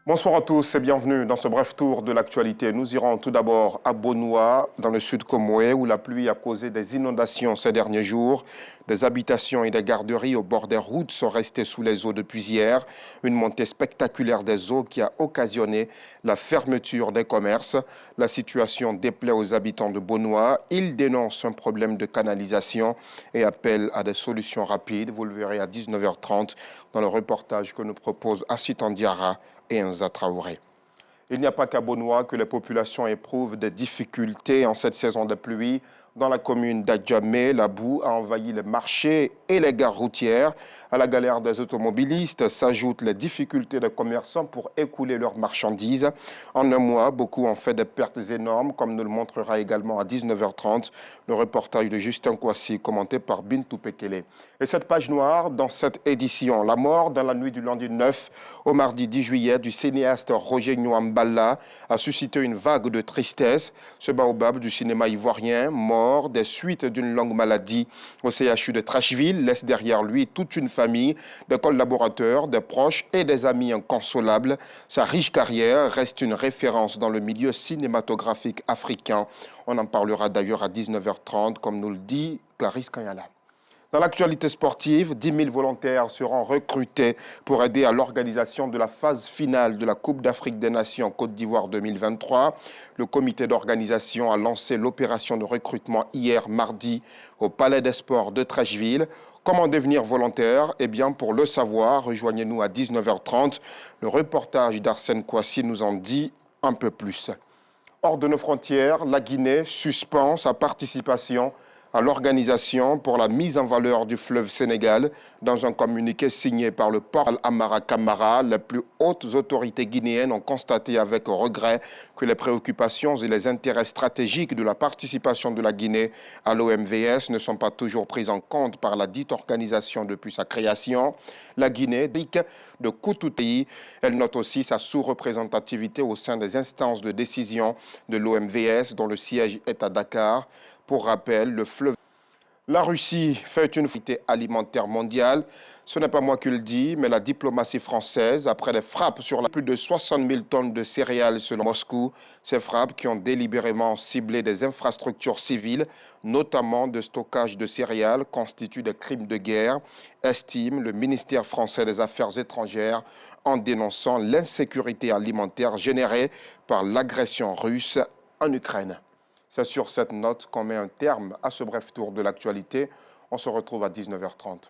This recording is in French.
Bonsoir à tous et bienvenue dans ce bref tour de l'actualité. Nous irons tout d'abord à Bonoua, dans le sud Comoé, où la pluie a causé des inondations ces derniers jours. Des habitations et des garderies au bord des routes sont restées sous les eaux depuis hier. Une montée spectaculaire des eaux qui a occasionné la fermeture des commerces. La situation déplaît aux habitants de Bonoua. Ils dénoncent un problème de canalisation et appellent à des solutions rapides. Vous le verrez à 19h30 dans le reportage que nous propose Assitan Diarra et Enza Traoré. Il n'y a pas qu'à Bonoua que les populations éprouvent des difficultés en cette saison de pluie. Dans la commune d'Adjamé, la boue a envahi les marchés et les gares routières. À la galère des automobilistes s'ajoutent les difficultés des commerçants pour écouler leurs marchandises. En un mois, beaucoup ont fait des pertes énormes, comme nous le montrera également à 19h30 le reportage de Justin Kouassi, commenté par Bintou Pekele. Et cette page noire dans cette édition, la mort dans la nuit du lundi 9 au mardi 10 juillet du cinéaste Roger Nyuambala a suscité une vague de tristesse. Ce baobab du cinéma ivoirien, mort des suites d'une longue maladie au CHU de Trashville, laisse derrière lui toute une famille, des collaborateurs, des proches et des amis inconsolables. Sa riche carrière reste une référence dans le milieu cinématographique africain. On en parlera d'ailleurs à 19h30, comme nous le dit Clarisse Kanyala. Dans l'actualité sportive, 10 000 volontaires seront recrutés pour aider à l'organisation de la phase finale de la Coupe d'Afrique des Nations Côte d'Ivoire 2023. Le comité d'organisation a lancé l'opération de recrutement hier mardi au Palais des Sports de Trècheville. Comment devenir volontaire? Eh bien, pour le savoir, rejoignez-nous à 19h30. Le reportage d'Arsène Kouassi nous en dit un peu plus. Hors de nos frontières, la Guinée suspend sa participation à l'Organisation pour la mise en valeur du fleuve Sénégal. Dans un communiqué signé par le port Al-Amara Camara, les plus hautes autorités guinéennes ont constaté avec regret que les préoccupations et les intérêts stratégiques de la participation de la Guinée à l'OMVS ne sont pas toujours prises en compte par la dite organisation depuis sa création. La Guinée dit de Koutoutéi, elle note aussi sa sous-représentativité au sein des instances de décision de l'OMVS dont le siège est à Dakar. Pour rappel, le fleuve. La Russie fait une sécurité alimentaire mondiale. Ce n'est pas moi qui le dis, mais la diplomatie française, après les frappes sur plus de 60 000 tonnes de céréales selon Moscou, ces frappes qui ont délibérément ciblé des infrastructures civiles, notamment de stockage de céréales, constituent des crimes de guerre, estime le ministère français des Affaires étrangères en dénonçant l'insécurité alimentaire générée par l'agression russe en Ukraine. C'est sur cette note qu'on met un terme à ce bref tour de l'actualité. On se retrouve à 19h30.